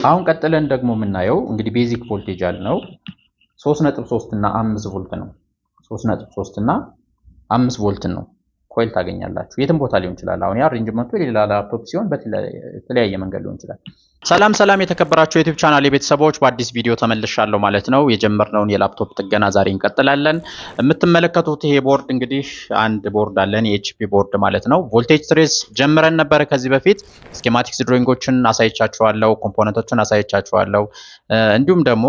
አሁን ቀጥለን ደግሞ የምናየው እንግዲህ ቤዚክ ቮልቴጅ ያልነው 3.3 እና 5 ቮልት ነው። 3.3 እና 5 ቮልት ነው ኮይል ታገኛላችሁ። የትም ቦታ ሊሆን ይችላል። አሁን ያ አሬንጅመንቱ የሌላ ላፕቶፕ ሲሆን በተለያየ መንገድ ሊሆን ይችላል። ሰላም የተከበራችሁ የዩቲዩብ ቻናል ቤተሰቦች በአዲስ ቪዲዮ ተመልሻለሁ ማለት ነው። የጀመርነውን የላፕቶፕ ጥገና ዛሬ እንቀጥላለን። የምትመለከቱት ይሄ ቦርድ እንግዲህ አንድ ቦርድ አለን፣ የኤችፒ ቦርድ ማለት ነው። ቮልቴጅ ትሬስ ጀምረን ነበረ ከዚህ በፊት ስኬማቲክስ ድሮይንጎችን አሳይቻችኋለሁ፣ ኮምፖነንቶችን አሳይቻችኋለሁ። እንዲሁም ደግሞ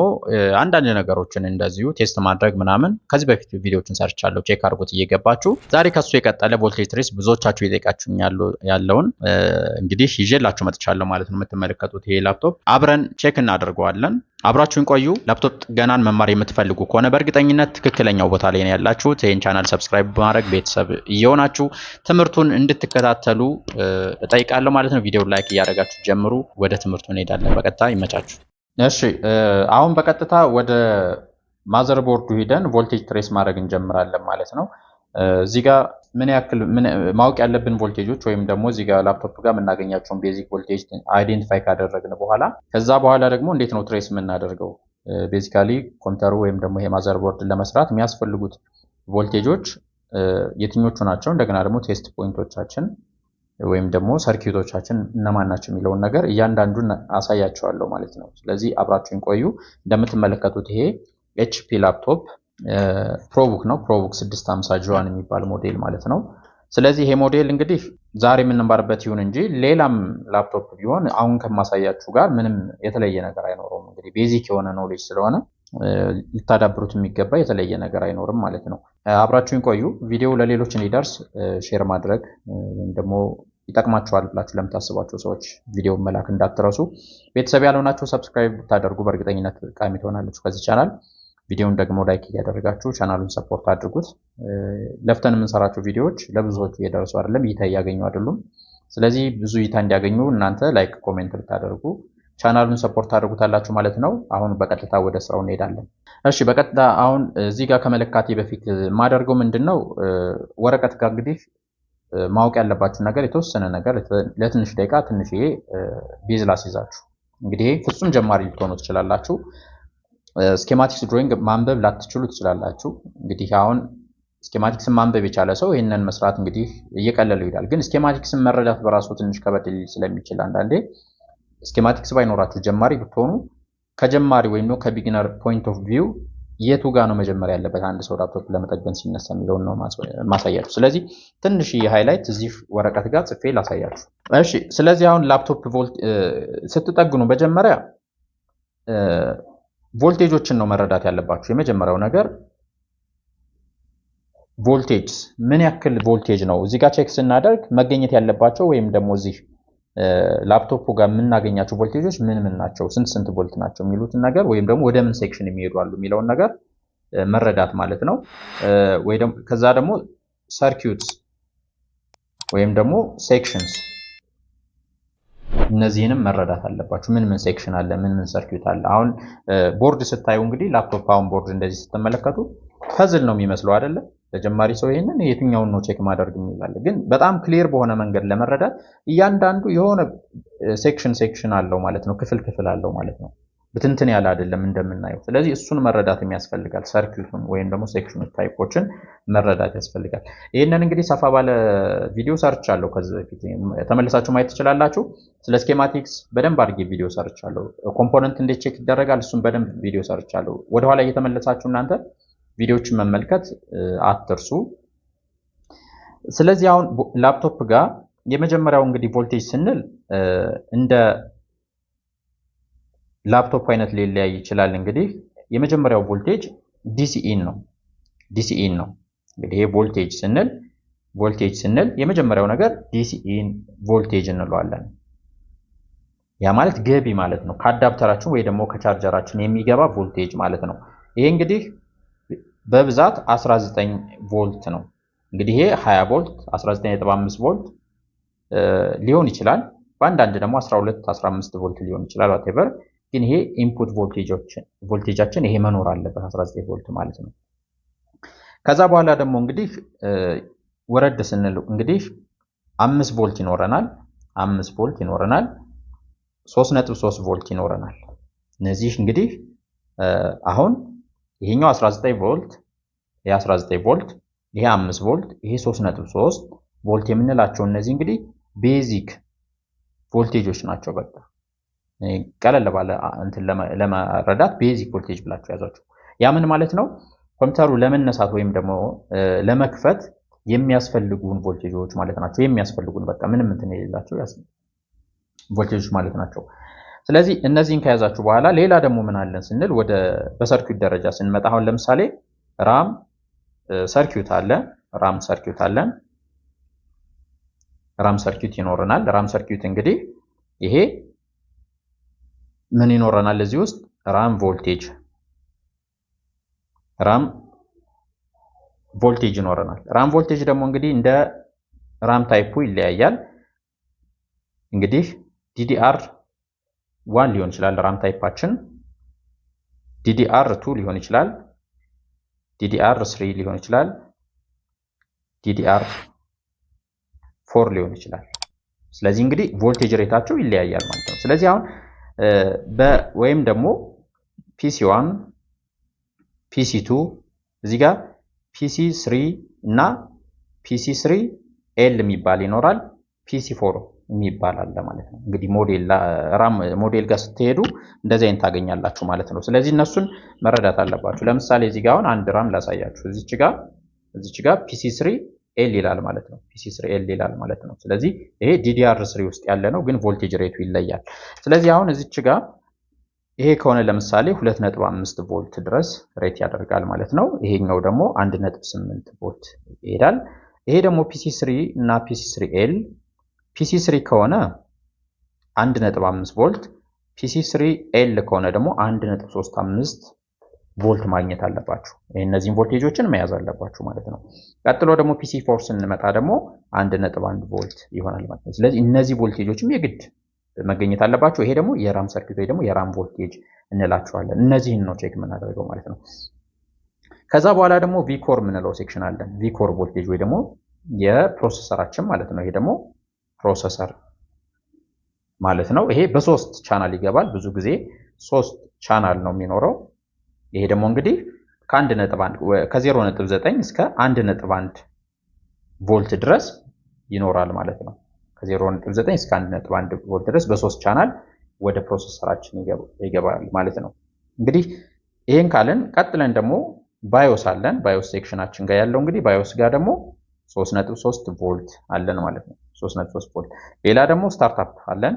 አንዳንድ ነገሮችን እንደዚሁ ቴስት ማድረግ ምናምን ከዚህ በፊት ቪዲዮዎችን ሰርቻለሁ፣ ቼክ አድርጉት እየገባችሁ። ዛሬ ከሱ የቀጠለ ቮልቴጅ ትሬስ ብዙዎቻችሁ የጠየቃችሁኝ ያለውን እንግዲህ ይዤላችሁ መጥቻለሁ ማለት ነው። የምትመለከቱት ይሄ ላፕቶፕ አብረን ቼክ እናደርገዋለን። አብራችሁን ቆዩ። ላፕቶፕ ጥገናን መማር የምትፈልጉ ከሆነ በእርግጠኝነት ትክክለኛው ቦታ ላይ ነው ያላችሁት። ይህን ቻናል ሰብስክራይብ በማድረግ ቤተሰብ እየሆናችሁ ትምህርቱን እንድትከታተሉ እጠይቃለሁ ማለት ነው። ቪዲዮ ላይክ እያደረጋችሁ ጀምሩ። ወደ ትምህርቱ እንሄዳለን። በቀጥታ ይመቻችሁ። እሺ፣ አሁን በቀጥታ ወደ ማዘርቦርዱ ሂደን ቮልቴጅ ትሬስ ማድረግ እንጀምራለን ማለት ነው። እዚህ ጋር ምን ያክል ማወቅ ያለብን ቮልቴጆች ወይም ደግሞ እዚህ ጋር ላፕቶፕ ጋር የምናገኛቸውን ቤዚክ ቮልቴጅ አይዴንቲፋይ ካደረግን በኋላ ከዛ በኋላ ደግሞ እንዴት ነው ትሬስ የምናደርገው? ቤዚካሊ ኮምፒውተሩ ወይም ደግሞ ይሄ ማዘርቦርድን ለመስራት የሚያስፈልጉት ቮልቴጆች የትኞቹ ናቸው? እንደገና ደግሞ ቴስት ፖይንቶቻችን ወይም ደግሞ ሰርኪዩቶቻችን እነማን ናቸው የሚለውን ነገር እያንዳንዱን አሳያቸዋለሁ ማለት ነው። ስለዚህ አብራችሁን ቆዩ። እንደምትመለከቱት ይሄ ኤችፒ ላፕቶፕ ፕሮቡክ ነው። ፕሮቡክ 650 ጂ1 የሚባል ሞዴል ማለት ነው። ስለዚህ ይሄ ሞዴል እንግዲህ ዛሬ የምንማርበት ይሁን እንጂ ሌላም ላፕቶፕ ቢሆን አሁን ከማሳያችሁ ጋር ምንም የተለየ ነገር አይኖረውም። እንግዲህ ቤዚክ የሆነ ኖሌጅ ስለሆነ ልታዳብሩት የሚገባ የተለየ ነገር አይኖርም ማለት ነው። አብራችሁን ቆዩ። ቪዲዮው ለሌሎች እንዲደርስ ሼር ማድረግ ወይም ደግሞ ይጠቅማችኋል ብላችሁ ለምታስባቸው ሰዎች ቪዲዮ መላክ እንዳትረሱ። ቤተሰብ ያልሆናችሁ ሰብስክራይብ ብታደርጉ በእርግጠኝነት ጠቃሚ ትሆናላችሁ ከዚህ ቻናል። ቪዲዮውን ደግሞ ላይክ እያደረጋችሁ ቻናሉን ሰፖርት አድርጉት። ለፍተን የምንሰራቸው ቪዲዮዎች ለብዙዎች እየደረሱ አይደለም፣ እይታ እያገኙ አይደሉም። ስለዚህ ብዙ እይታ እንዲያገኙ እናንተ ላይክ፣ ኮሜንት ብታደርጉ ቻናሉን ሰፖርት አድርጉታላችሁ ማለት ነው። አሁን በቀጥታ ወደ ስራው እንሄዳለን። እሺ፣ በቀጥታ አሁን እዚህ ጋር ከመለካቴ በፊት የማደርገው ምንድነው ወረቀት ጋር እንግዲህ ማወቅ ያለባችሁ ነገር የተወሰነ ነገር ለትንሽ ደቂቃ ትንሽዬ ቤዝ ላስይዛችሁ። እንግዲህ ፍጹም ጀማሪ ልትሆኑ ትችላላችሁ። ስኬማቲክስ ድሮይንግ ማንበብ ላትችሉ ትችላላችሁ። እንግዲህ አሁን ስኬማቲክስን ማንበብ የቻለ ሰው ይህንን መስራት እንግዲህ እየቀለለው ይሄዳል። ግን ስኬማቲክስን መረዳት በራሱ ትንሽ ከበድ ሊል ስለሚችል አንዳንዴ ስኬማቲክስ ባይኖራችሁ ጀማሪ ብትሆኑ ከጀማሪ ወይም ነው ከቢጊነር ፖይንት ኦፍ ቪው የቱ ጋር ነው መጀመሪያ ያለበት አንድ ሰው ላፕቶፕ ለመጠገን ሲነሳ የሚለውን ነው ማሳያችሁ። ስለዚህ ትንሽ የሃይላይት እዚህ ወረቀት ጋር ጽፌ ላሳያችሁ። እሺ፣ ስለዚህ አሁን ላፕቶፕ ስትጠግኑ መጀመሪያ ቮልቴጆችን ነው መረዳት ያለባችሁ። የመጀመሪያው ነገር ቮልቴጅ ምን ያክል ቮልቴጅ ነው እዚህ ጋር ቼክ ስናደርግ መገኘት ያለባቸው ወይም ደግሞ እዚህ ላፕቶፑ ጋር የምናገኛቸው ቮልቴጆች ምን ናቸው፣ ስንት ቮልት ናቸው የሚሉትን ነገር ወይም ደግሞ ወደ ምን ሴክሽን የሚሄዱ አሉ የሚለውን ነገር መረዳት ማለት ነው። ወይ ደግሞ ከዛ ደግሞ ሰርኪዩትስ ወይም ደግሞ ሴክሽንስ እነዚህንም መረዳት አለባችሁ። ምን ሴክሽን አለ፣ ምን ሰርኪዩት አለ። አሁን ቦርድ ስታዩ እንግዲህ ላፕቶፕ አሁን ቦርድ እንደዚህ ስትመለከቱ ፐዝል ነው የሚመስለው አይደለ? ለጀማሪ ሰው ይሄንን የትኛውን ነው ቼክ ማድረግ የሚላል። ግን በጣም ክሊር በሆነ መንገድ ለመረዳት እያንዳንዱ የሆነ ሴክሽን አለው ማለት ነው፣ ክፍል አለው ማለት ነው። ብትንትን ያለ አይደለም እንደምናየው። ስለዚህ እሱን መረዳት የሚያስፈልጋል። ሰርኪዩቱን ወይም ደግሞ ሴክሽን ታይፖችን መረዳት ያስፈልጋል። ይሄንን እንግዲህ ሰፋ ባለ ቪዲዮ ሰርቻለሁ ከዚህ በፊት ተመልሳችሁ ማየት ትችላላችሁ። ስለ ስኬማቲክስ በደንብ አድርጌ ቪዲዮ ሰርቻለሁ። ኮምፖነንት እንዴት ቼክ ይደረጋል እሱን በደንብ ቪዲዮ ሰርቻለሁ። ወደኋላ እየተመለሳችሁ እናንተ ቪዲዮዎችን መመልከት አትርሱ። ስለዚህ አሁን ላፕቶፕ ጋር የመጀመሪያው እንግዲህ ቮልቴጅ ስንል እንደ ላፕቶፕ አይነት ሊለያይ ይችላል። እንግዲህ የመጀመሪያው ቮልቴጅ ዲሲኢን ነው። እንግዲህ ይሄ ቮልቴጅ ስንል የመጀመሪያው ነገር ዲሲኢን ቮልቴጅ እንለዋለን። ያ ማለት ገቢ ማለት ነው። ከአዳፕተራችን ወይ ደግሞ ከቻርጀራችን የሚገባ ቮልቴጅ ማለት ነው። ይሄ እንግዲህ በብዛት 19 ቮልት ነው። እንግዲህ ይሄ 20 ቮልት 19.5 ቮልት ሊሆን ይችላል። በአንዳንድ ደግሞ 12 15 ቮልት ሊሆን ይችላል whatever። ግን ይሄ ኢንፑት ቮልቴጃችን ይሄ መኖር አለበት 19 ቮልት ማለት ነው። ከዛ በኋላ ደግሞ እንግዲህ ወረድ ስንል እንግዲህ 5 ቮልት ይኖረናል። 3.3 ቮልት ይኖረናል። እነዚህ እንግዲህ አሁን ይሄኛው 19 ቮልት፣ ይሄ 19 ቮልት፣ ይሄ 5 ቮልት፣ ይሄ 3.3 ቮልት የምንላቸው እነዚህ እንግዲህ ቤዚክ ቮልቴጆች ናቸው። በቃ ቀለል ባለ እንትን ለመረዳት ቤዚክ ቮልቴጅ ብላችሁ ያዛችሁ። ያ ምን ማለት ነው? ኮምፒውተሩ ለመነሳት ወይም ደግሞ ለመክፈት የሚያስፈልጉን ቮልቴጆች ማለት ናቸው። የሚያስፈልጉን በቃ ምንም እንትን የሌላቸው ቮልቴጆች ማለት ናቸው። ስለዚህ እነዚህን ከያዛችሁ በኋላ ሌላ ደግሞ ምን አለን ስንል ወደ በሰርኪዩት ደረጃ ስንመጣ አሁን ለምሳሌ ራም ሰርኪዩት አለ። ራም ሰርኪዩት አለን። ራም ሰርኪዩት ይኖረናል። ራም ሰርኪዩት እንግዲህ ይሄ ምን ይኖረናል እዚህ ውስጥ ራም ቮልቴጅ ይኖረናል። ራም ቮልቴጅ ደግሞ እንግዲህ እንደ ራም ታይፑ ይለያያል። እንግዲህ ዲዲአር 1 ሊሆን ይችላል ራም ታይፓችን፣ ዲዲአር 2 ሊሆን ይችላል፣ ዲዲአር 3 ሊሆን ይችላል፣ ዲዲአር 4 ሊሆን ይችላል። ስለዚህ እንግዲህ ቮልቴጅ ሬታቸው ይለያያል ማለት ነው። ስለዚህ አሁን ወይም ደግሞ ፒሲ1 ፒሲ2 እዚህ ጋር ፒሲ3 እና ፒሲ3 ኤል የሚባል ይኖራል፣ ፒሲ4 የሚባል አለ ማለት ነው። እንግዲህ ራም ሞዴል ጋር ስትሄዱ እንደዚህ አይነት ታገኛላችሁ ማለት ነው። ስለዚህ እነሱን መረዳት አለባችሁ። ለምሳሌ እዚህ ጋር አሁን አንድ ራም ላሳያችሁ። እዚች ጋር ፒሲ3 ኤል ይላል ማለት ነው። ፒሲ3 ኤል ይላል ማለት ነው። ስለዚህ ይሄ ዲዲአር3 ውስጥ ያለ ነው፣ ግን ቮልቴጅ ሬቱ ይለያል። ስለዚህ አሁን እዚች ጋር ይሄ ከሆነ ለምሳሌ 2.5 ቮልት ድረስ ሬት ያደርጋል ማለት ነው። ይሄኛው ደግሞ 1.8 ቮልት ይሄዳል። ይሄ ደግሞ ፒሲ3 እና ፒሲ3 ኤል ፒሲ3 ከሆነ 1.5 ቮልት፣ ፒሲ3 ኤል ከሆነ ደግሞ 1.35 ቮልት ማግኘት አለባችሁ። እነዚህን ቮልቴጆችን መያዝ አለባችሁ ማለት ነው። ቀጥሎ ደግሞ ፒሲ4 ስንመጣ ደግሞ 1.1 ቮልት ይሆናል ማለት ነው። ስለዚህ እነዚህ ቮልቴጆችም የግድ መገኘት አለባቸው። ይሄ ደግሞ የራም ሰርኪዩት ወይ ደግሞ የራም ቮልቴጅ እንላቸዋለን። እነዚህን ነው ቼክ የምናደርገው ማለት ነው። ከዛ በኋላ ደግሞ ቪኮር የምንለው ሴክሽን አለን። ቪኮር ቮልቴጅ ወይ ደግሞ የፕሮሰሰራችን ማለት ነው። ይሄ ደግሞ ፕሮሰሰር ማለት ነው። ይሄ በሶስት ቻናል ይገባል። ብዙ ጊዜ 3 ቻናል ነው የሚኖረው። ይሄ ደግሞ እንግዲህ ከ0.9 እስከ 1.1 ቮልት ድረስ ይኖራል ማለት ነው። ከ0.9 እስከ 1.1 ቮልት ድረስ በሶስት ቻናል ወደ ፕሮሰሰራችን ይገባል ማለት ነው። እንግዲህ ይሄን ካልን ቀጥለን ደግሞ ባዮስ አለን። ባዮስ ሴክሽናችን ጋር ያለው እንግዲህ ባዮስ ጋር ደግሞ 3.3 ቮልት አለን ማለት ነው። 3.3 ቮልት። ሌላ ደግሞ ስታርታፕ አለን።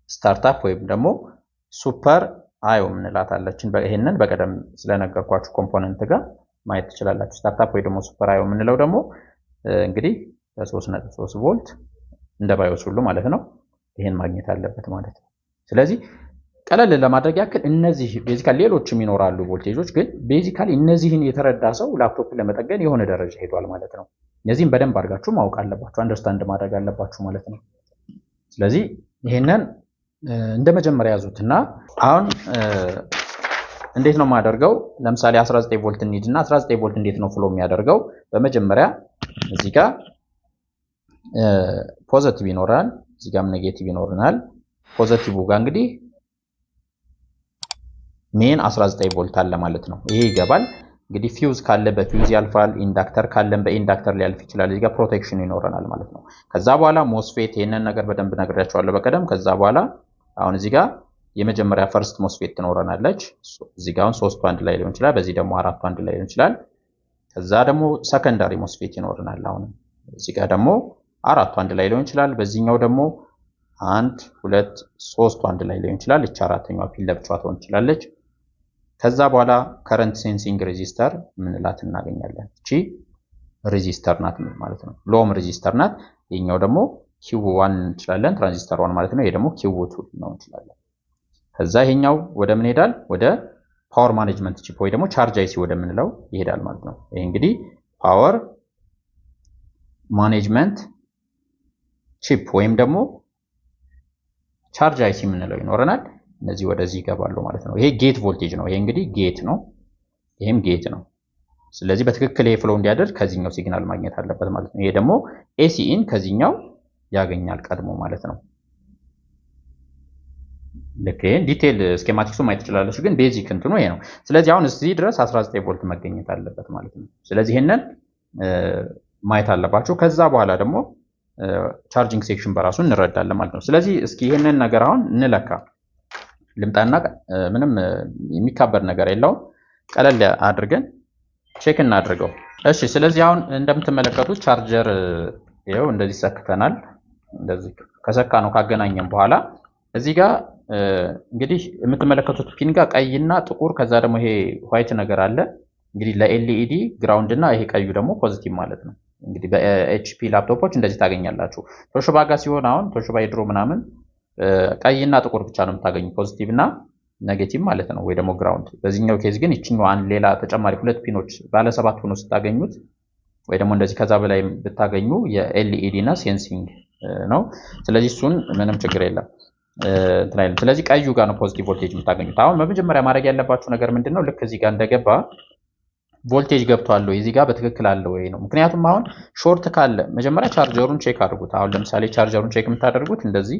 ስታርታፕ ወይም ደግሞ ሱፐር አዮ ምንላት አለችን። ይሄንን በቀደም ስለነገርኳችሁ ኮምፖነንት ጋር ማየት ትችላላችሁ። ስታርታፕ ወይ ደግሞ ሱፐር አዮ የምንለው ደግሞ እንግዲህ በ3.3 ቮልት እንደ ባዮስ ሁሉ ማለት ነው ይሄን ማግኘት አለበት ማለት ነው። ስለዚህ ቀለል ለማድረግ ያክል እነዚህ ቤዚካሊ ሌሎችም ይኖራሉ ቮልቴጆች፣ ግን ቤዚካሊ እነዚህን የተረዳ ሰው ላፕቶፕን ለመጠገን የሆነ ደረጃ ሄዷል ማለት ነው። እነዚህን በደንብ አድርጋችሁ ማወቅ አለባችሁ፣ አንደርስታንድ ማድረግ አለባችሁ ማለት ነው። ስለዚህ ይሄንን እንደ መጀመሪያ ያዙትና አሁን እንዴት ነው የማደርገው? ለምሳሌ 19 ቮልት እንሂድና 19 ቮልት እንዴት ነው ፍሎ የሚያደርገው? በመጀመሪያ እዚህ ጋር ፖዚቲቭ ይኖራል፣ እዚህ ጋርም ኔጌቲቭ ይኖርናል። ፖዚቲቭ ጋር እንግዲህ ሜን 19 ቮልት አለ ማለት ነው። ይሄ ይገባል። እንግዲህ ፊውዝ ካለ በፊውዝ ያልፋል፣ ኢንዳክተር ካለን በኢንዳክተር ሊያልፍ ይችላል። እዚህ ጋር ፕሮቴክሽን ይኖረናል ማለት ነው። ከዛ በኋላ ሞስፌት፣ ይሄንን ነገር በደንብ ነግሬያቸዋለሁ በቀደም። ከዛ በኋላ አሁን እዚህ ጋር የመጀመሪያ ፈርስት ሞስፌት ትኖረናለች። እዚህ ጋር አሁን 3ቱ አንድ ላይ ሊሆን ይችላል፣ በዚህ ደግሞ 4ቱ አንድ ላይ ሊሆን ይችላል። ከዛ ደግሞ ሰከንዳሪ ሞስፌት ይኖረናል። አሁን እዚህ ጋር ደግሞ 4ቱ አንድ ላይ ሊሆን ይችላል፣ በዚህኛው ደግሞ 1 2 3ቱ አንድ ላይ ሊሆን ይችላል። እቺ አራተኛዋ ፒን ለብቻዋ ትሆን ትችላለች። ከዛ በኋላ ከረንት ሴንሲንግ ሬዚስተር ምንላት እናገኛለን። እቺ ሬዚስተር ናት ማለት ነው፣ ሎም ሬዚስተር ናት። ይሄኛው ደግሞ ኪው1 እንችላለን፣ ትራንዚስተር 1 ማለት ነው። ይሄ ደግሞ ኪው2 ነው እንችላለን። ከዛ ይሄኛው ወደ ምን ይሄዳል? ወደ ፓወር ማኔጅመንት ቺፕ ወይ ደግሞ ቻርጅ አይሲ ወደ ምንለው ይሄዳል ማለት ነው። ይሄ እንግዲህ ፓወር ማኔጅመንት ቺፕ ወይም ደግሞ ቻርጅ አይሲ ምንለው ይኖረናል። እነዚህ ወደዚህ ይገባሉ ማለት ነው። ይሄ ጌት ቮልቴጅ ነው። ይሄ እንግዲህ ጌት ነው፣ ይሄም ጌት ነው። ስለዚህ በትክክል ይሄ ፍሎ እንዲያደርግ ከዚህኛው ሲግናል ማግኘት አለበት ማለት ነው። ይሄ ደግሞ ኤሲኢን ከዚህኛው ያገኛል ቀድሞ ማለት ነው። ልክ ዲቴል ስኬማቲክሱ ማየት ትችላለች፣ ግን ቤዚክ እንትኑ ይሄ ነው። ስለዚህ አሁን እዚህ ድረስ 19 ቮልት መገኘት አለበት ማለት ነው። ስለዚህ ይሄንን ማየት አለባችሁ። ከዛ በኋላ ደግሞ ቻርጂንግ ሴክሽን በራሱ እንረዳለን ማለት ነው። ስለዚህ እስኪ ይሄንን ነገር አሁን እንለካ። ልምጣና ምንም የሚካበድ ነገር የለውም፣ ቀለል አድርገን ቼክ እናድርገው። እሺ፣ ስለዚህ አሁን እንደምትመለከቱት ቻርጀር ይኸው እንደዚህ ሰክተናል። እንደዚህ ከሰካ ነው ካገናኘን በኋላ እዚህ ጋር እንግዲህ የምትመለከቱት ፒን ጋር ቀይና ጥቁር ከዛ ደግሞ ይሄ ዋይት ነገር አለ። እንግዲህ ለኤልኢዲ ግራውንድ እና ይሄ ቀዩ ደግሞ ፖዚቲቭ ማለት ነው። እንግዲህ በኤችፒ ላፕቶፖች እንደዚህ ታገኛላችሁ። ቶሽባ ጋር ሲሆን አሁን ቶሽባ ድሮ ምናምን ቀይና ጥቁር ብቻ ነው የምታገኙ፣ ፖዚቲቭ እና ኔጌቲቭ ማለት ነው፣ ወይ ደግሞ ግራውንድ። በዚህኛው ኬዝ ግን ይችኛው አንድ ሌላ ተጨማሪ ሁለት ፒኖች ባለ 7 ሆኖ ስታገኙት ወይ ደግሞ እንደዚህ ከዛ በላይ ብታገኙ የኤልኢዲ እና ሴንሲንግ ነው። ስለዚህ እሱን ምንም ችግር የለም እንትን አይደለም። ስለዚህ ቀዩ ጋር ነው ፖዚቲቭ ቮልቴጅ የምታገኙት። አሁን በመጀመሪያ ማድረግ ያለባችሁ ነገር ምንድነው? ልክ እዚህ ጋር እንደገባ ቮልቴጅ ገብቷል ወይ እዚህ ጋር በትክክል አለ ወይ ነው። ምክንያቱም አሁን ሾርት ካለ መጀመሪያ ቻርጀሩን ቼክ አድርጉት። አሁን ለምሳሌ ቻርጀሩን ቼክ የምታደርጉት እንደዚህ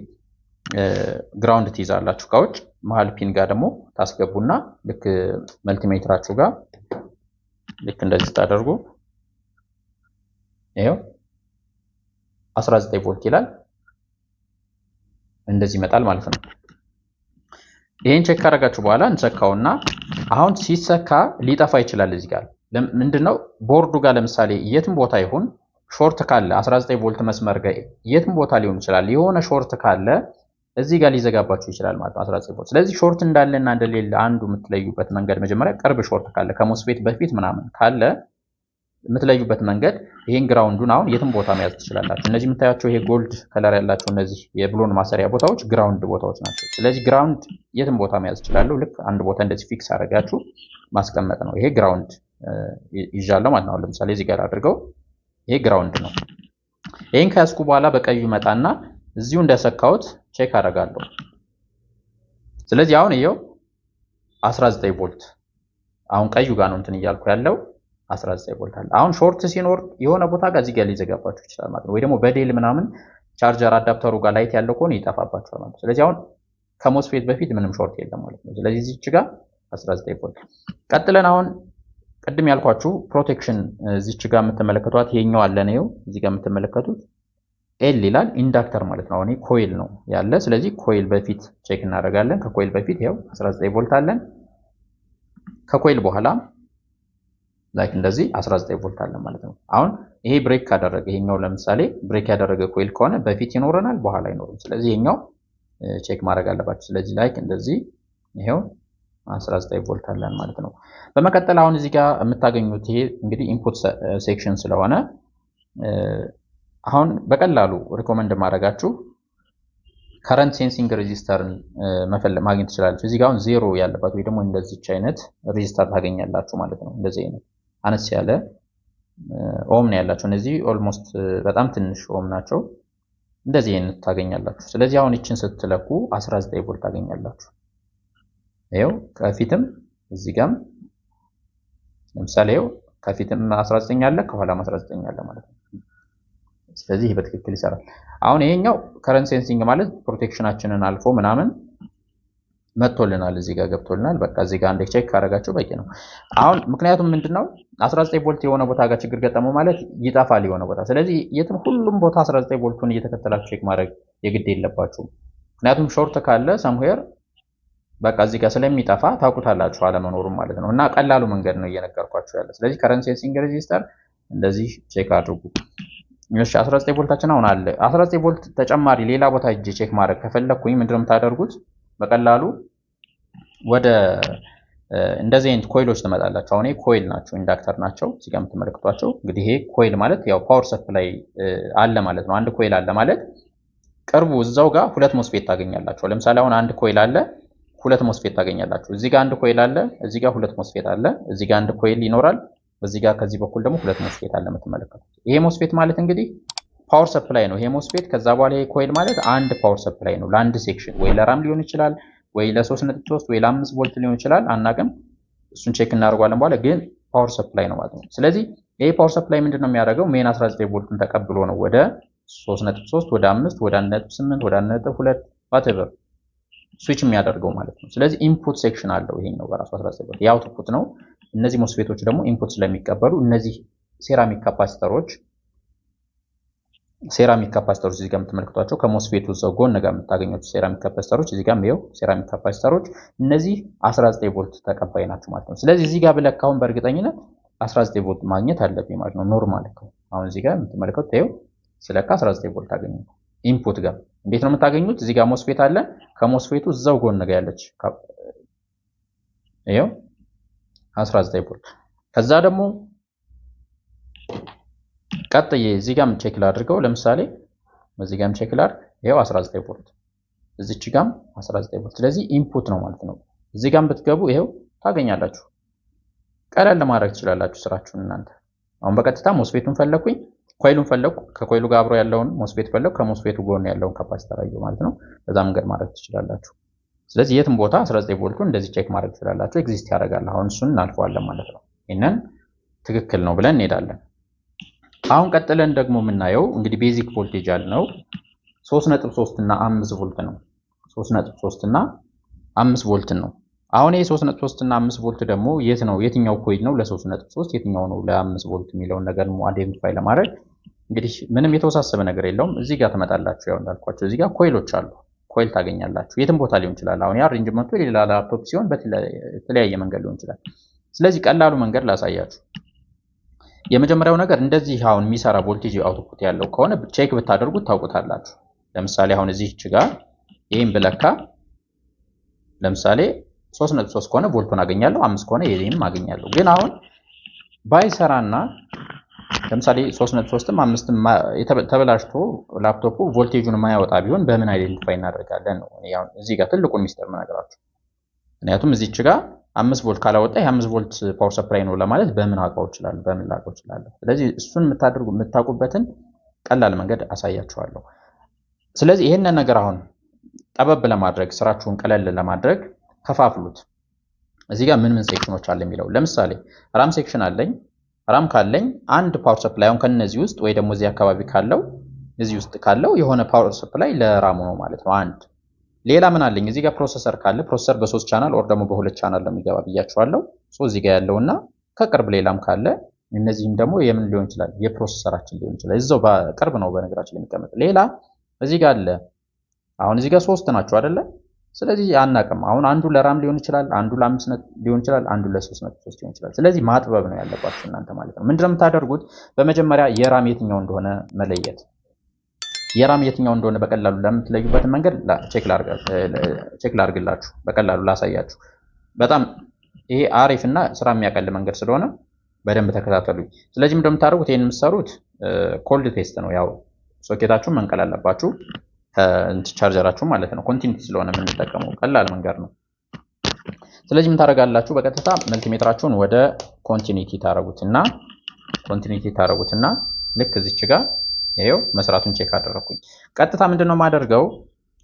ግራውንድ ትይዛላችሁ ከውጭ፣ መሀል ፒን ጋር ደግሞ ታስገቡና ልክ መልቲሜትራችሁ ጋር ልክ እንደዚህ ታደርጉ ይሄው 19 ቮልት ይላል። እንደዚህ ይመጣል ማለት ነው። ይሄን ቼክ ካደረጋችሁ በኋላ እንሰካውና አሁን ሲሰካ ሊጠፋ ይችላል። እዚህ ጋር ምንድነው ቦርዱ ጋር ለምሳሌ የትም ቦታ ይሁን ሾርት ካለ 19 ቮልት መስመር ጋር የትም ቦታ ሊሆን ይችላል፣ የሆነ ሾርት ካለ እዚህ ጋር ሊዘጋባችሁ ይችላል ማለት ነው 19 ቮልት። ስለዚህ ሾርት እንዳለና እንደሌለ አንዱ የምትለዩበት መንገድ መጀመሪያ ቅርብ ሾርት ካለ ከሞስፌት በፊት ምናምን ካለ የምትለዩበት መንገድ ይሄን ግራውንዱን አሁን የትም ቦታ መያዝ ትችላላችሁ። እነዚህ የምታያቸው ይሄ ጎልድ ከለር ያላቸው እነዚህ የብሎን ማሰሪያ ቦታዎች ግራውንድ ቦታዎች ናቸው። ስለዚህ ግራውንድ የትም ቦታ መያዝ ይችላሉ። ልክ አንድ ቦታ እንደዚህ ፊክስ አድርጋችሁ ማስቀመጥ ነው። ይሄ ግራውንድ ይዣለሁ ማለት ነው። ለምሳሌ እዚህ ጋር አድርገው ይሄ ግራውንድ ነው። ይሄን ከያዝኩ በኋላ በቀዩ መጣና እዚሁ እንደሰካሁት ቼክ አደርጋለሁ። ስለዚህ አሁን ይሄው 19 ቮልት አሁን ቀዩ ጋር ነው እንትን እያልኩ ያለው 19 ቮልት አለ። አሁን ሾርት ሲኖር የሆነ ቦታ ጋር እዚህ ጋር ሊዘጋባችሁ ይችላል ማለት ነው። ወይ ደግሞ በዴል ምናምን ቻርጀር አዳፕተሩ ጋር ላይት ያለው ከሆነ ይጠፋባችኋል ማለት ነው። ስለዚህ አሁን ከሞስፌት በፊት ምንም ሾርት የለም ማለት ነው። ስለዚህ እዚች ጋር 19 ቮልት። ቀጥለን አሁን ቅድም ያልኳችሁ ፕሮቴክሽን እዚች ጋር የምትመለከቷት ይሄኛው አለ ነው። እዚህ ጋር የምትመለከቱት ኤል ይላል ኢንዳክተር ማለት ነው። አሁን ኮይል ነው ያለ። ስለዚህ ኮይል በፊት ቼክ እናደርጋለን። ከኮይል በፊት ይሄው 19 ቮልት አለን። ከኮይል በኋላ ላይክ እንደዚህ 19 ቮልት አለ ማለት ነው። አሁን ይሄ ብሬክ ካደረገ ይሄኛው ለምሳሌ ብሬክ ያደረገ ኮይል ከሆነ በፊት ይኖረናል፣ በኋላ አይኖርም። ስለዚህ ይሄኛው ቼክ ማድረግ አለባችሁ። ስለዚህ ላይክ እንደዚህ ይሄው 19 ቮልት አለን ማለት ነው። በመቀጠል አሁን እዚህ ጋር የምታገኙት ይሄ እንግዲህ ኢንፑት ሴክሽን ስለሆነ አሁን በቀላሉ ሪኮመንድ ማድረጋችሁ ከረንት ሴንሲንግ ሬዚስተርን ማግኘት ትችላላችሁ። እዚህ ጋር አሁን ዜሮ ያለባት ወይ ደግሞ እንደዚች አይነት ሬዚስተር ታገኛላችሁ ማለት ነው። እንደዚህ አይነት አነስ ያለ ኦም ነው ያላችሁ። እነዚህ ኦልሞስት በጣም ትንሽ ኦም ናቸው። እንደዚህ አይነት ታገኛላችሁ። ስለዚህ አሁን ይችን ስትለኩ 19 ቮልት ታገኛላችሁ። ይሄው ከፊትም እዚህ ጋርም ለምሳሌ ይሄው ከፊትም 19 አለ ከኋላም 19 አለ ማለት ነው። ስለዚህ ይሄ በትክክል ይሰራል። አሁን ይሄኛው ከረንት ሴንሲንግ ማለት ፕሮቴክሽናችንን አልፎ ምናምን መጥቶልናል፣ እዚህ ጋር ገብቶልናል። በቃ እዚህ ጋር አንዴ ቼክ ካደረጋችሁ በቂ ነው። አሁን ምክንያቱም ምንድነው 19 ቮልት የሆነ ቦታ ጋር ችግር ገጠመው ማለት ይጠፋል የሆነ ቦታ። ስለዚህ የትም ሁሉም ቦታ 19 ቮልቱን እየተከተላችሁ ቼክ ማድረግ የግድ የለባችሁም። ምክንያቱም ሾርት ካለ ሰምዌር በቃ እዚህ ጋር ስለሚጠፋ ታውቁታላችሁ አለመኖሩም ማለት ነው። እና ቀላሉ መንገድ ነው እየነገርኳችሁ ያለ። ስለዚህ ከረንት ሴንሲንግ ሬዚስተር እንደዚህ ቼክ አድርጉ። እሺ 19 ቮልታችን አሁን አለ። 19 ቮልት ተጨማሪ ሌላ ቦታ እጄ ቼክ ማድረግ ከፈለኩኝ ምንድነው የምታደርጉት? በቀላሉ ወደ እንደዚህ አይነት ኮይሎች ትመጣላችሁ። አሁን ይሄ ኮይል ናቸው፣ ኢንዳክተር ናቸው። እዚህ ጋር የምትመለከቷቸው እንግዲህ ይሄ ኮይል ማለት ያው ፓወር ሰፕላይ አለ ማለት ነው። አንድ ኮይል አለ ማለት ቅርቡ እዛው ጋር ሁለት ሞስፌት ታገኛላችሁ። ለምሳሌ አሁን አንድ ኮይል አለ፣ ሁለት ሞስፌት ታገኛላችሁ። እዚህ ጋር አንድ ኮይል አለ፣ እዚህ ጋር ሁለት ሞስፌት አለ፣ እዚህ ጋር አንድ ኮይል ይኖራል፣ በዚህ ጋር ከዚህ በኩል ደግሞ ሁለት ሞስፌት አለ የምትመለከቱት። ይሄ ሞስፌት ማለት እንግዲህ ፓወር ሰፕላይ ነው። ይሄ ሞስፌት ከዛ በኋላ ይሄ ኮይል ማለት አንድ ፓወር ሰፕላይ ነው ለአንድ ሴክሽን፣ ወይ ለራም ሊሆን ይችላል፣ ወይ ለ3.3 ወይ ለ5 ቮልት ሊሆን ይችላል፣ አናውቅም። እሱን ቼክ እናደርጋለን በኋላ። ግን ፓወር ሰፕላይ ነው ማለት ነው። ስለዚህ ይሄ ፓወር ሰፕላይ ምንድነው የሚያደርገው? ሜን 19 ቮልትን ተቀብሎ ነው ወደ 3.3 ወደ 5 ወደ 1.8 ወደ 1.2 whatever ስዊች የሚያደርገው ማለት ነው። ስለዚህ ኢንፑት ሴክሽን አለው ይሄኛው በራሱ 19 ቮልት የአውትፑት ነው። እነዚህ ሞስፌቶች ደግሞ ኢንፑት ስለሚቀበሉ እነዚህ ሴራሚክ ካፓሲተሮች እዚህ ጋር የምትመለከቷቸው ከሞስፌቱ እዛው ጎን ጋር የምታገኙት ሴራሚክ ካፓሲተሮች እዚህ ጋር ነው ሴራሚክ ካፓሲተሮች እነዚህ 19 ቮልት ተቀባይ ናቸው ማለት ነው። ስለዚህ እዚህ ጋር ብለካውን በእርግጠኝነት 19 ቮልት ማግኘት አለብኝ ማለት ነው። ኖርማል ነው። አሁን እዚህ ጋር የምትመለከቱት ይሄው ስለካ 19 ቮልት አገኘ። ኢንፑት ጋር እንዴት ነው የምታገኙት? እዚህ ጋር ሞስፌት አለ። ከሞስፌቱ እዛው ጎን ጋር ያለች ይሄው 19 ቮልት። ከዛ ደግሞ ቀጥዬ እዚህ ጋርም ቼክ ላድርገው። ለምሳሌ እዚህ ጋርም ቼክ ላድርግ። ይሄው 19 ቮልት፣ እዚች ጋርም 19 ቮልት። ስለዚህ ኢንፑት ነው ማለት ነው። እዚህ ጋርም ብትገቡ ይሄው ታገኛላችሁ። ቀለል ለማድረግ ትችላላችሁ ስራችሁን እናንተ። አሁን በቀጥታ ሞስፌቱን ፈለኩኝ፣ ኮይሉን ፈለኩ፣ ከኮይሉ ጋር አብሮ ያለውን ሞስፌት ፈለኩ፣ ከሞስፌቱ ጎን ያለውን ካፓሲተር አየሁ ማለት ነው። በዛ መንገድ ማድረግ ትችላላችሁ። ስለዚህ የትም ቦታ 19 ቮልቱን እንደዚህ ቼክ ማድረግ ትችላላችሁ። ኤግዚስት ያደርጋል። አሁን እሱን እናልፈዋለን ማለት ነው። ይሄንን ትክክል ነው ብለን እንሄዳለን። አሁን ቀጥለን ደግሞ የምናየው እንግዲህ ቤዚክ ቮልቴጅ ያልነው 3.3 እና 5 ቮልት ነው። 3.3 እና 5 ቮልት ነው። አሁን ይሄ 3.3 እና 5 ቮልት ደግሞ የትኛው ኮይል ነው ለ3.3 የትኛው ነው ለ5 ቮልት የሚለውን ነገር አይዴንቲፋይ ለማድረግ እንግዲህ ምንም የተወሳሰበ ነገር የለውም። እዚህ ጋር ትመጣላችሁ። ያው እንዳልኳችሁ እዚህ ጋር ኮይሎች አሉ። ኮይል ታገኛላችሁ። የትም ቦታ ሊሆን ይችላል። አሁን ያ አሬንጅመንቱ የሌላ ላፕቶፕ ሲሆን በተለያየ መንገድ ሊሆን ይችላል። ስለዚህ ቀላሉ መንገድ ላሳያችሁ። የመጀመሪያው ነገር እንደዚህ አሁን የሚሰራ ቮልቴጅ አውትፑት ያለው ከሆነ ቼክ ብታደርጉት ታውቁታላችሁ። ለምሳሌ አሁን እዚህች ጋር ይሄን ብለካ ለምሳሌ 3.3 ከሆነ ቮልቱን አገኛለሁ፣ 5 ከሆነ ይሄንም አገኛለሁ። ግን አሁን ባይሰራና ለምሳሌ 3.3ም 5ም ተበላሽቶ ላፕቶፑ ቮልቴጁን የማያወጣ ቢሆን በምን አይደንቲፋይ እናደርጋለን ነው ያው እዚህ ጋር ትልቁን ሚስጥር መነግራችሁ። ምክንያቱም እዚህች ጋር 5 ቮልት ካላወጣ የ5 ቮልት ፓወር ሰፕላይ ነው ለማለት በምን ላውቀው እችላለሁ? ስለዚህ እሱን የምታውቁበትን ቀላል መንገድ አሳያችኋለሁ። ስለዚህ ይሄንን ነገር አሁን ጠበብ ለማድረግ ስራችሁን ቀለል ለማድረግ ከፋፍሉት። እዚህ ጋር ምን ሴክሽኖች አለ የሚለው ለምሳሌ ራም ሴክሽን አለኝ። ራም ካለኝ አንድ ፓወር ሰፕላይ አሁን ከነዚህ ውስጥ ወይ ደግሞ እዚህ አካባቢ ካለው እዚህ ውስጥ ካለው የሆነ ፓወር ሰፕላይ ለራሙ ነው ማለት ነው አንድ። ሌላ ምን አለኝ እዚህ ጋር ፕሮሰሰር ካለ ፕሮሰሰር በ3 ቻናል ኦር ደግሞ በ2 ቻናል ነው የሚገባ ብያችኋለሁ። እዚህ ጋር ያለውና ከቅርብ ሌላም ካለ እነዚህም ደግሞ የምን ሊሆን ይችላል የፕሮሰሰራችን ሊሆን ይችላል። እዛው በቅርብ ነው በነገራችን ላይ የሚቀመጥ። ሌላ እዚህ ጋር አለ። አሁን እዚህ ጋር 3 ናቸው አይደለ? ስለዚህ አናቅም። አሁን አንዱ ለራም ሊሆን ይችላል፣ አንዱ ለ5 ሊሆን ይችላል፣ አንዱ ለ3.3 ሊሆን ይችላል። ስለዚህ ማጥበብ ነው ያለባችሁ እናንተ ማለት ነው። ምንድነው የምታደርጉት? በመጀመሪያ የራም የትኛው እንደሆነ መለየት። የራም የትኛው እንደሆነ በቀላሉ ለምትለዩበት መንገድ ቼክ ላድርግላችሁ፣ በቀላሉ ላሳያችሁ። በጣም ይሄ አሪፍ እና ስራ የሚያቀል መንገድ ስለሆነ በደንብ ተከታተሉኝ። ስለዚህ ምንድነው የምታደርጉት? ይሄን የምትሰሩት ኮልድ ቴስት ነው። ያው ሶኬታችሁን መንቀል አለባችሁ ቻርጀራችሁ ማለት ነው። ኮንቲኒቲ ስለሆነ የምንጠቀመው ቀላል መንገድ ነው። ስለዚህ ምን ታደርጋላችሁ? በቀጥታ መልቲሜትራችሁን ወደ ኮንቲኒቲ ታረጉትና ልክ እዚች ጋር ይሄው መስራቱን ቼክ አደረኩኝ። ቀጥታ ምንድነው የማደርገው?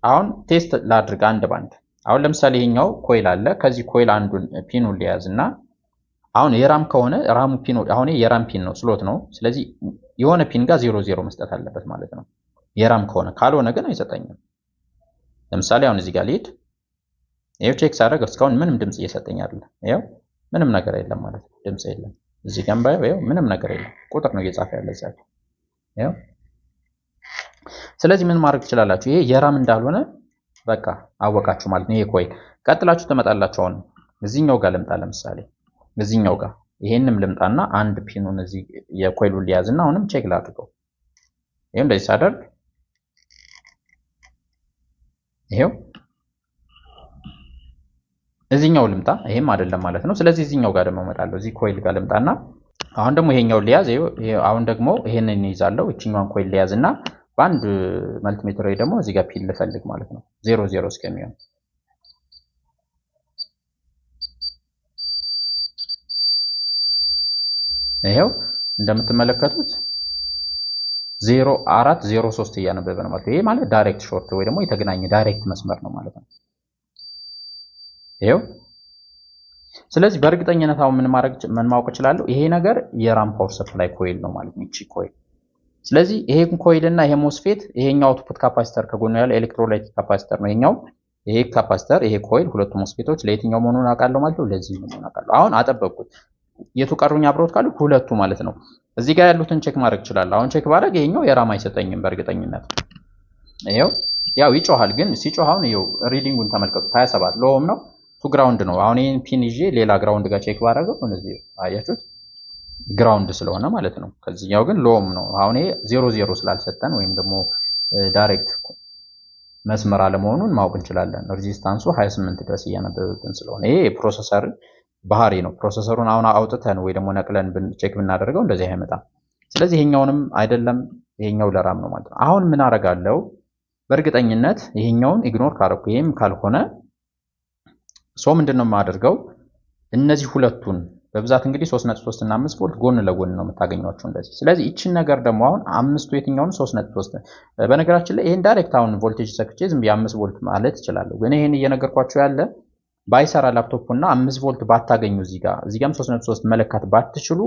አሁን ቴስት ላድርግ አንድ ባንድ። አሁን ለምሳሌ ይሄኛው ኮይል አለ። ከዚህ ኮይል አንዱን ፒኑን ሊያዝና አሁን የራም ከሆነ ራሙ ፒኑ አሁን የራም ፒን ነው ስሎት ነው። ስለዚህ የሆነ ፒን ጋር 00 መስጠት አለበት ማለት ነው የራም ከሆነ። ካልሆነ ግን አይሰጠኝም። ለምሳሌ አሁን እዚህ ጋር ልሂድ። ይሄው ቼክ ሳደርግ እስካሁን ምንም ድምጽ እየሰጠኝ አይደለም። ይሄው ምንም ነገር የለም ማለት ነው። ድምጽ የለም። እዚህ ጋርም ባየው ይሄው ምንም ነገር የለም። ቁጥር ነው እየጻፈ ያለ እዛ ጋር ይሄው። ስለዚህ ምን ማድረግ ትችላላችሁ? ይሄ የራም እንዳልሆነ በቃ አወቃችሁ ማለት ነው። ይሄ ኮይል ቀጥላችሁ ትመጣላችሁ። አሁን እዚህኛው ጋር ልምጣ። ለምሳሌ እዚህኛው ጋር ይሄንም ልምጣና አንድ ፒኑን እዚህ የኮይሉን ሊያዝና አሁንም ቼክ ላድርገው። ይሄው እንደዚህ ሳደርግ ይሄው እዚህኛው ልምጣ። ይሄም አይደለም ማለት ነው። ስለዚህ እዚህኛው ጋር ደግሞ እመጣለሁ። እዚህ ኮይል ጋር ልምጣና አሁን ደግሞ ይሄኛው ሊያዝ። ይሄው አሁን ደግሞ ይሄንን ይዛለሁ። እቺኛውን ኮይል ሊያዝና በአንድ መልቲሜትር ወይ ደግሞ እዚህ ጋር ፒን ልፈልግ ማለት ነው 00 እስከሚሆን። ይሄው እንደምትመለከቱት 0403 እያነበበ ነው ማለት ነው። ይሄ ማለት ዳይሬክት ሾርት ወይ ደግሞ የተገናኘ ዳይሬክት መስመር ነው ማለት ነው። ይሄው ስለዚህ በእርግጠኝነት አሁን ምን ማወቅ እችላለሁ? ይሄ ነገር የራም ፓወር ሰፕላይ ኮይል ነው ማለት ነው። እቺ ኮይል። ስለዚህ ይሄ ኮይል እና ይሄ ሞስፌት ይሄኛው አውትፑት ካፓሲተር ከጎኑ ያለ ኤሌክትሮላይት ካፓሲተር ነው። ይሄኛው ይሄ ካፓሲተር ይሄ ኮይል ሁለቱ ሞስፌቶች ለየትኛው መሆኑን አውቃለሁ ማለት ነው። ለዚህ መሆኑን አውቃለሁ። አሁን አጠበቅኩት። የቱ ቀሩኝ አብሮት ካሉ ሁለቱ ማለት ነው። እዚህ ጋር ያሉትን ቼክ ማድረግ ይችላል። አሁን ቼክ ባደርግ ይሄኛው የራም አይሰጠኝም በእርግጠኝነት። ይሄው ያው ይጮሃል፣ ግን ሲጮህ አሁን ይሄው ሪዲንጉን ተመልከቱት 27 ሎም ነው ቱ ግራውንድ ነው። አሁን ይሄን ፒን ይዤ ሌላ ግራውንድ ጋር ቼክ ባደርገው እነዚህ አያችሁት ግራውንድ ስለሆነ ማለት ነው። ከዚህኛው ግን ሎም ነው። አሁን ይሄ 00 ስላልሰጠን ወይም ደግሞ ዳይሬክት መስመር አለመሆኑን ማወቅ እንችላለን። ሬዚስታንሱ 28 ድረስ እያነበበብን ስለሆነ ይሄ የፕሮሰሰር ባህሪ ነው። ፕሮሰሰሩን አሁን አውጥተን ወይ ደግሞ ነቅለን ቼክ ብናደርገው እንደዚህ አይመጣም። ስለዚህ ይሄኛውንም አይደለም ይሄኛው ለራም ነው ማለት ነው። አሁን ምን አደርጋለሁ? በእርግጠኝነት ይሄኛውን ኢግኖር ካረኩ ይሄም ካልሆነ ምንድነው የማደርገው? እነዚህ ሁለቱን በብዛት እንግዲህ 3.3 እና 5 ቮልት ጎን ለጎን ነው የምታገኟቸው እንደዚህ። ስለዚህ እቺን ነገር ደግሞ አሁን አምስቱ የትኛውን 3.3 በነገራችን ላይ ይሄን ዳይሬክት አሁን ቮልቴጅ ሰክቼ ዝም ብዬ 5 ቮልት ማለት እችላለሁ። ግን ይሄን እየነገርኳችሁ ያለ ባይሰራ ላፕቶፕ እና 5 ቮልት ባታገኙ እዚጋም 3.3 መለካት ባትችሉ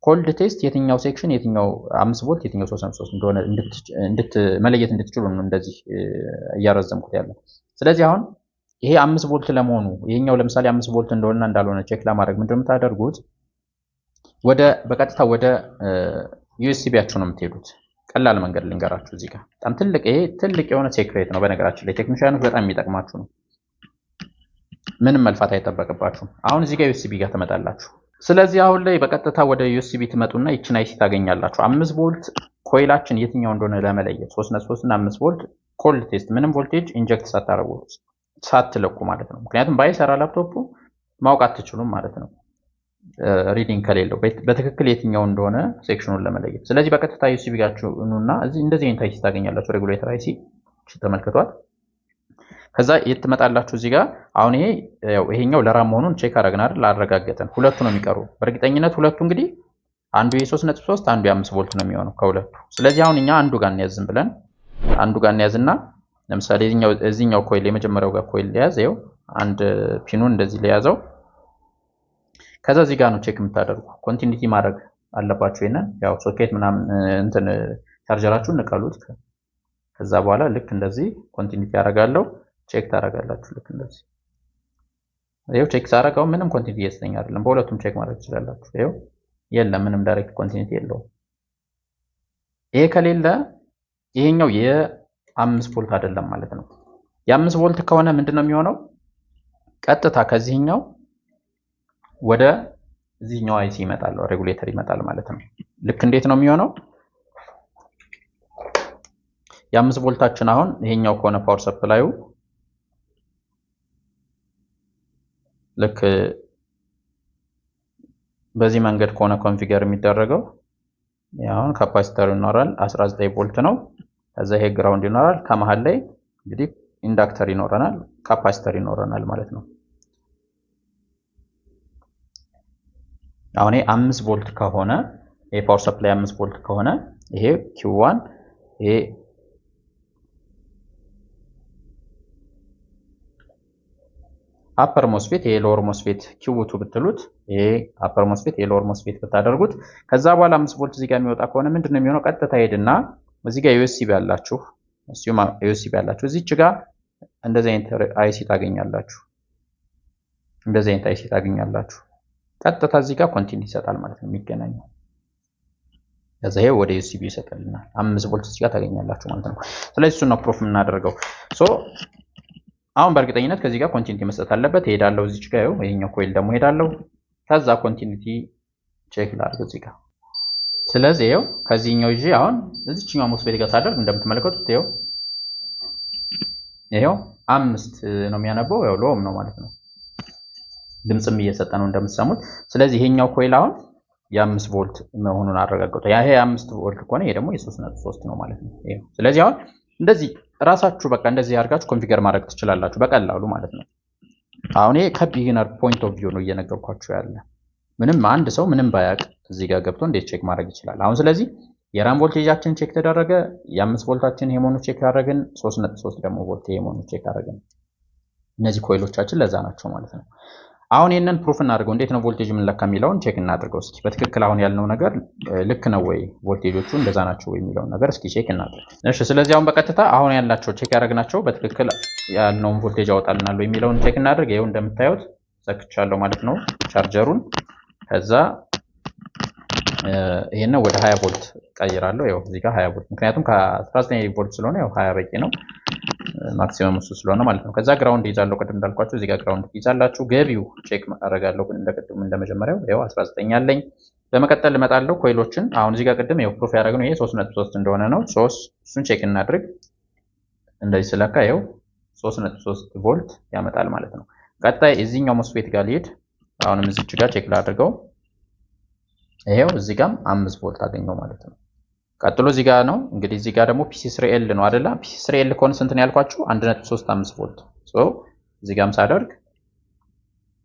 ኮልድ ቴስት የትኛው ሴክሽን የትኛው 5 ቮልት የትኛው 3.3 እንደሆነ መለየት እንድትችሉ ነው እንደዚህ እያረዘምኩት ያለ። ስለዚህ አሁን ይሄ 5 ቮልት ለመሆኑ ይሄኛው ለምሳሌ 5 ቮልት እንደሆነና እንዳልሆነ ቼክ ለማድረግ ምንድነው የምታደርጉት? በቀጥታ ወደ ዩኤስቢያችሁ ነው የምትሄዱት። ቀላል መንገድ ልንገራችሁ እዚህ ጋር በጣም ትልቅ የሆነ ሴክሬት ነው። በነገራችን ላይ ቴክኒሻኖች በጣም የሚጠቅማችሁ ነው። ምንም መልፋት አይጠበቅባችሁም። አሁን እዚህ ጋር ዩኤስቢ ጋር ትመጣላችሁ። ስለዚህ አሁን ላይ በቀጥታ ወደ ዩኤስቢ ትመጡና ይችን አይሲ ታገኛላችሁ። 5 ቮልት ኮይላችን የትኛው እንደሆነ ለመለየት 3.3 እና 5 ቮልት ኮልድ ቴስት ምንም ቮልቴጅ ኢንጀክት ሳታረጉ ሳትለቁ ማለት ነው። ምክንያቱም ባይሰራ ላፕቶፑ ማወቅ አትችሉም ማለት ነው። ሪዲንግ ከሌለው በትክክል የትኛው እንደሆነ ሴክሽኑን ለመለየት። ስለዚህ በቀጥታ ዩኤስቢ ጋችሁ ኑና እንደዚህ አይነት አይሲ ታገኛላችሁ። ሬጉሌተር አይሲ ተመልክቷል። ከዛ የትመጣላችሁ እዚህ ጋር አሁን ይሄኛው ለራም መሆኑን ቼክ አረግን አይደል? አረጋገጠን። ሁለቱ ነው የሚቀሩ። በእርግጠኝነት ሁለቱ እንግዲህ አንዱ የ3.3 አንዱ የ5 ቮልት ነው የሚሆነው ከሁለቱ። ስለዚህ አሁን እኛ አንዱ ጋር እንያዝም ብለን አንዱ ጋር እንያዝና ለምሳሌ እዚህኛው ኮይል የመጀመሪያው ጋር ኮይል ለያዘ ይኸው አንድ ፒኑን እንደዚህ ለያዘው። ከዛ እዚህ ጋር ነው ቼክ የምታደርጉ። ኮንቲኒቲ ማድረግ አለባችሁ። ይሄንን ያው ሶኬት ምናምን እንትን ቻርጀራችሁን ንቀሉት። ከዛ በኋላ ልክ እንደዚህ ኮንቲኒቲ ያደርጋለሁ። ቼክ ታደርጋላችሁ ልክ እንደዚህ። ይሄው ቼክ ሳደርገው ምንም ኮንቲኒቲ እየሰጠኝ አይደለም። በሁለቱም ቼክ ማድረግ ትችላላችሁ። ይሄው የለም ምንም ዳይሬክት ኮንቲኒቲ የለውም። ይሄ ከሌለ ይሄኛው የ5 ቮልት አይደለም ማለት ነው። የ5 ቮልት ከሆነ ምንድነው የሚሆነው? ቀጥታ ከዚህኛው ወደ እዚህኛው አይሲ ይመጣል፣ ሬጉሌተር ይመጣል ማለት ነው። ልክ እንዴት ነው የሚሆነው? የ5 ቮልታችን አሁን ይሄኛው ከሆነ ፓወር ሰፕላዩ ልክ በዚህ መንገድ ከሆነ ኮንፊገር የሚደረገው ያውን ካፓሲተር ይኖራል 19 ቮልት ነው። ከዛ ይሄ ግራውንድ ይኖራል። ከመሃል ላይ እንግዲህ ኢንዳክተር ይኖረናል፣ ካፓሲተር ይኖረናል ማለት ነው። አሁን ይሄ 5 ቮልት ከሆነ ይሄ ፓወር ሰፕላይ 5 ቮልት ከሆነ ይሄ Q1 ይሄ አፐር ሞስፌት ይሄ ሎወር ሞስፌት Q2 ብትሉት ይሄ አፐር ሞስፌት ይሄ ሎወር ሞስፌት ብታደርጉት ከዛ በኋላ 5 ቮልት እዚህ ጋር የሚወጣ ከሆነ ምንድነው የሚሆነው? ቀጥታ ሄድና እዚህ ጋር ዩኤስቢ ያላችሁ እዚች ጋር እንደዚህ አይነት አይሲ ታገኛላችሁ። እንደዚህ አይነት አይሲ ታገኛላችሁ። ቀጥታ እዚህ ጋር ኮንቲኒቲ ይሰጣል ማለት ነው የሚገናኘው። ከዛ ይሄ ወደ ዩኤስቢ ይሰጣልናል። 5 ቮልት እዚህ ጋር ታገኛላችሁ ማለት ነው። ስለዚህ እሱን ነው ፕሩፍ የምናደርገው። አሁን በእርግጠኝነት ከዚህ ጋር ኮንቲኒቲ መስጠት አለበት። ሄዳለሁ እዚች ጋር ይሄኛው ኮይል ደግሞ ሄዳለሁ። ከዛ ኮንቲኒቲ ቼክ ላድርግ እዚህ ጋር። ስለዚህ ይሄው ከዚህኛው ይዤ አሁን እዚችኛው ሞስፌት ጋር ሳደርግ እንደምትመለከቱት ይሄው 5 ነው የሚያነበው። ያው ሎም ነው ማለት ነው። ድምጽም እየሰጠ ነው እንደምትሰሙት። ስለዚህ ይሄኛው ኮይል አሁን የ5 ቮልት መሆኑን አረጋግጠው። ይሄ 5 ቮልት ከሆነ ይሄ ደግሞ የ3.3 ነው ማለት ነው። ስለዚህ አሁን እንደዚህ ራሳችሁ በቃ እንደዚህ አድርጋችሁ ኮንፊገር ማድረግ ትችላላችሁ በቀላሉ ማለት ነው። አሁን ይሄ ከቢጊነር ፖይንት ኦፍ ቪው ነው እየነገርኳችሁ ያለ። ምንም አንድ ሰው ምንም ባያቅ እዚህ ጋር ገብቶ እንዴት ቼክ ማድረግ ይችላል? አሁን ስለዚህ የራም ቮልቴጃችን ቼክ ተደረገ፣ የ5 ቮልታችን ይሄ መሆኑ ቼክ አደረግን፣ 3.3 ደግሞ ቮልት ይሄ መሆኑ ቼክ አደረግን። እነዚህ ኮይሎቻችን ለዛ ናቸው ማለት ነው። አሁን ይሄንን ፕሩፍ እናድርገው። እንዴት ነው ቮልቴጅ የምንለካ የሚለውን ቼክ እናድርገው እስኪ። በትክክል አሁን ያልነው ነገር ልክ ነው ወይ፣ ቮልቴጆቹ እንደዛ ናቸው ወይ የሚለውን ነገር እስኪ ቼክ እናድርግ። እሺ፣ ስለዚህ አሁን በቀጥታ አሁን ያላቸው ቼክ ያደረግናቸው በትክክል ያልነውን ቮልቴጅ ያወጣልናል የሚለውን ቼክ እናድርግ። ይሄው እንደምታዩት ሰክቻለሁ ማለት ነው ቻርጀሩን። ከዛ ይሄን ወደ 20 ቮልት ቀይራለሁ። ያው እዚህ ጋር 20 ቮልት ምክንያቱም ከ19 ቮልት ስለሆነ ያው 20 በቂ ነው ማክሲመም እሱ ስለሆነ ማለት ነው። ከዛ ግራውንድ ይዛለሁ ቅድም እንዳልኳችሁ እዚህ ጋር ግራውንድ ይዛላችሁ። ገቢው ቼክ አደርጋለሁ እንደቀድሙ እንደመጀመሪያው ያው 19 አለኝ። በመቀጠል እመጣለሁ ኮይሎችን። አሁን እዚህ ጋር ቅድም ያው ፕሩፍ ያደረግነው ይሄ 3.3 እንደሆነ ነው። እሱን ቼክ እናድርግ። እንደዚህ ስለካ ያው 3.3 ቮልት ያመጣል ማለት ነው። ቀጣይ እዚህኛው ሞስፌት ጋር ልሄድ። አሁንም እዚች ጋር ቼክ ላድርገው። ይሄው እዚህ ጋርም 5 ቮልት አገኘው ማለት ነው። ቀጥሎ እዚህ ጋር ነው እንግዲህ እዚህ ጋር ደግሞ PC3L ነው አይደለ? PC3L ኮን ስንት ነው ያልኳችሁ? 1.35 ቮልት። እዚህ ጋርም ሳደርግ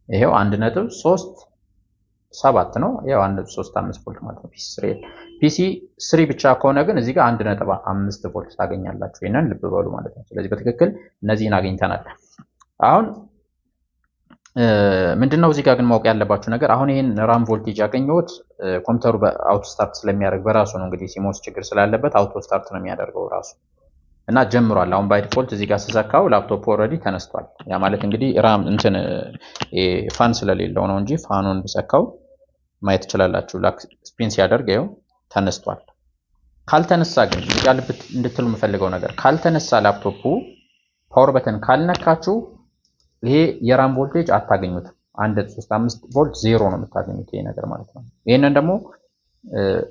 ይሄው 1.37 ነው። ያው 1.35 ቮልት ማለት ነው PC3L። PC3 ብቻ ከሆነ ግን እዚህ ጋር 1.5 ቮልት ታገኛላችሁ። ይሄንን ልብ በሉ ማለት ነው። ስለዚህ በትክክል እነዚህን አግኝተናል። አሁን ምንድነው እዚህ ጋር ግን ማወቅ ያለባችሁ ነገር አሁን ይሄን ራም ቮልቴጅ ያገኘሁት ኮምፒውተሩ በአውቶ ስታርት ስለሚያደርግ በራሱ ነው። እንግዲህ ሲሞስ ችግር ስላለበት አውቶ ስታርት ነው የሚያደርገው ራሱ እና ጀምሯል። አሁን ባይ ዲፎልት እዚህ ጋር ስሰካው ላፕቶፕ ኦልሬዲ ተነስቷል። ያ ማለት እንግዲህ ራም እንትን ፋን ስለሌለው ነው እንጂ ፋኑን ብሰካው ማየት ትችላላችሁ። ስፒን ሲያደርግ ይኸው ተነስቷል። ካልተነሳ ግን እዚህ ጋር እንድትሉ የምፈልገው ነገር ካልተነሳ ላፕቶፑ ፓወር በተን ካልነካችሁ ይሄ የራም ቮልቴጅ አታገኙትም። 1.35 ቮልት ዜሮ ነው የምታገኙት ይሄ ነገር ማለት ነው። ይሄንን ደግሞ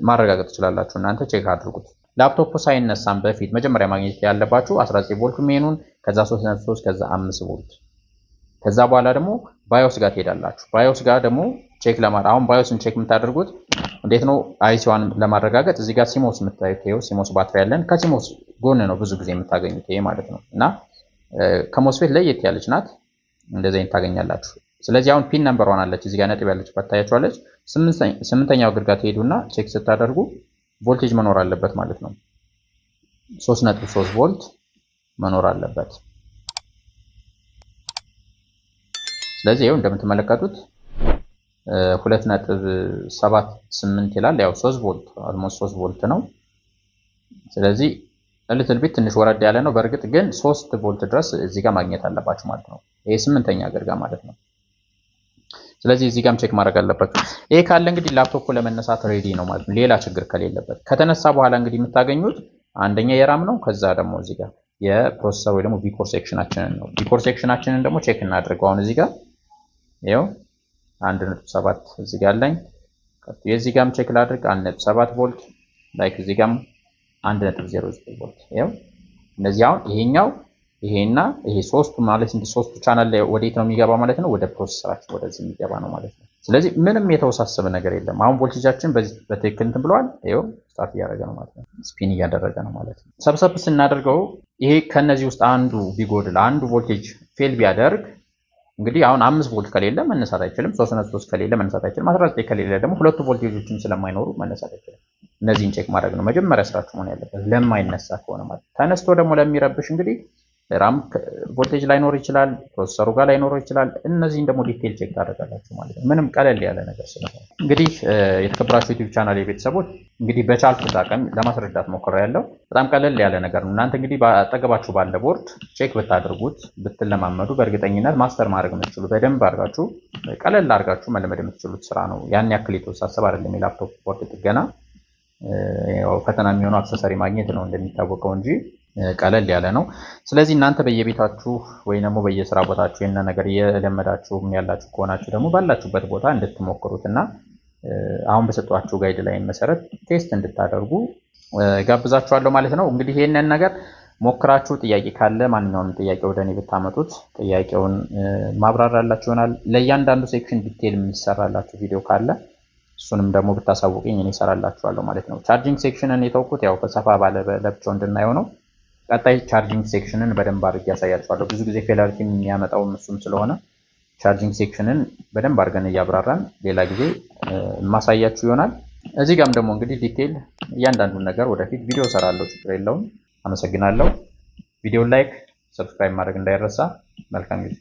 ማረጋገጥ ትችላላችሁ እናንተ ቼክ አድርጉት። ላፕቶፑ ሳይነሳም በፊት መጀመሪያ ማግኘት ያለባችሁ 19 ቮልት ሜኑን፣ ከዛ 3.3 ከዛ 5 ቮልት፣ ከዛ በኋላ ደግሞ ባዮስ ጋር ትሄዳላችሁ። ባዮስ ጋር ደግሞ ቼክ ለማድረግ አሁን ባዮስን ቼክ የምታደርጉት እንዴት ነው? አይሲዋን ለማረጋገጥ እዚህ ጋር ሲሞስ የምታዩት ይሄው ሲሞስ ባትሪ ያለን ከሲሞስ ጎን ነው ብዙ ጊዜ የምታገኙት ይሄ ማለት ነው። እና ከሞስፌት ለየት ያለች ናት። እንደዚህ አይነት ታገኛላችሁ። ስለዚህ አሁን ፒን ነምበር 1 አለች እዚህ ጋር ነጥብ ያለች ታያችኋለች። 8ኛው ግርጋ ትሄዱና ቼክ ስታደርጉ ቮልቴጅ መኖር አለበት ማለት ነው። 3.3 ቮልት መኖር አለበት። ስለዚህ ይሄው እንደምትመለከቱት 2.78 ይላል። ያው 3 ቮልት አልሞስት 3 ቮልት ነው። ስለዚህ ልትል ቢት ትንሽ ወረድ ያለ ነው። በእርግጥ ግን 3 ቮልት ድረስ እዚህ ጋር ማግኘት አለባችሁ ማለት ነው። ይሄ 8ኛ ግርጋ ማለት ነው። ስለዚህ እዚህ ጋርም ቼክ ማድረግ አለባችሁ። ይሄ ካለ እንግዲህ ላፕቶፑ ለመነሳት ሬዲ ነው ማለት ነው። ሌላ ችግር ከሌለበት ከተነሳ በኋላ እንግዲህ የምታገኙት አንደኛ የራም ነው። ከዛ ደግሞ እዚህ ጋር የፕሮሰሰር ወይ ደግሞ ቪኮር ሴክሽናችንን ነው። ቪኮር ሴክሽናችንን ደግሞ ቼክ እናድርገው። አሁን እዚህ ጋር ይሄው 1.7 እዚህ ጋር አለኝ። የዚህ ጋርም ቼክ ላድርግ 1.7 ቮልት ላይክ እዚህ ጋርም 1.09 ቮልት ይሄው። እነዚህ አሁን ይሄኛው ይሄና ይሄ ሶስቱ ማለት እንደ ሶስቱ ቻናል ላይ ወዴት ነው የሚገባ ማለት ነው? ወደ ፕሮሰሰራችን ወደዚህ የሚገባ ነው ማለት ነው። ስለዚህ ምንም የተወሳሰበ ነገር የለም። አሁን ቮልቴጃችን በትክክል እንትን ብለዋል። ይሄው ስታርት እያደረገ ነው ማለት ነው። ስፒን እያደረገ ነው ማለት ነው። ሰብሰብ ስናደርገው ይሄ ከነዚህ ውስጥ አንዱ ቢጎድል አንዱ ቮልቴጅ ፌል ቢያደርግ እንግዲህ አሁን 5 ቮልት ከሌለ መነሳት አይችልም። 3.3 ከሌለ መነሳት አይችልም። 19 ከሌለ ደግሞ ሁለቱ ቮልቴጆችም ስለማይኖሩ መነሳት አይችልም። እነዚህን ቼክ ማድረግ ነው መጀመሪያ ስራችሁ መሆን ያለበት ለማይነሳ ከሆነ ማለት ነው። ተነስቶ ደግሞ ለሚረብሽ እንግዲህ ራም ቮልቴጅ ላይኖር ይችላል፣ ፕሮሰሰሩ ጋር ላይኖር ይችላል። እነዚህን ደግሞ ዲቴል ቼክ ታደርጋላችሁ ማለት ነው። ምንም ቀለል ያለ ነገር ስለሆነ እንግዲህ የተከበራችሁ ዩቲዩብ ቻናል የቤተሰቦች እንግዲህ በቻልኩት አቅም ለማስረዳት ሞክሬያለሁ። በጣም ቀለል ያለ ነገር ነው። እናንተ እንግዲህ ባጠገባችሁ ባለ ቦርድ ቼክ ብታደርጉት ብትለማመዱ በእርግጠኝነት ማስተር ማድረግ የምትችሉ በደንብ አድርጋችሁ ቀለል አድርጋችሁ መለመድ የምትችሉት ስራ ነው። ያን ያክል የተወሳሰበ አይደለም። የላፕቶፕ ቦርድ ጥገና ያው ፈተና የሚሆነው አክሰሰሪ ማግኘት ነው እንደሚታወቀው እንጂ ቀለል ያለ ነው። ስለዚህ እናንተ በየቤታችሁ ወይ ደግሞ በየስራ ቦታችሁ የነ ነገር እየለመዳችሁ ያላችሁ ከሆናችሁ ደግሞ ባላችሁበት ቦታ እንድትሞክሩትና አሁን በሰጧችሁ ጋይድ ላይ መሰረት ቴስት እንድታደርጉ ጋብዛችኋለሁ ማለት ነው። እንግዲህ ይሄንን ነገር ሞክራችሁ ጥያቄ ካለ ማንኛውንም ጥያቄ ወደ እኔ ብታመጡት ጥያቄውን ማብራራላችሁ ይሆናል። ለእያንዳንዱ ሴክሽን ዲቴል የሚሰራላችሁ ቪዲዮ ካለ እሱንም ደግሞ ብታሳውቁኝ እኔ እሰራላችኋለሁ ማለት ነው። ቻርጂንግ ሴክሽንን የተውኩት ያው በሰፋ ባለ ለብቻው እንድናየው ነው። ቀጣይ ቻርጂንግ ሴክሽንን በደንብ አድርጌ ያሳያችኋለሁ። ብዙ ጊዜ ፌለሪቲ የሚያመጣው እሱም ስለሆነ ቻርጂንግ ሴክሽንን በደንብ አድርገን እያብራራን ሌላ ጊዜ ማሳያችሁ ይሆናል። እዚህ ጋርም ደግሞ እንግዲህ ዲቴል እያንዳንዱን ነገር ወደፊት ቪዲዮ እሰራለሁ፣ ችግር የለውም። አመሰግናለሁ። ቪዲዮን ላይክ፣ ሰብስክራይብ ማድረግ እንዳይረሳ። መልካም ጊዜ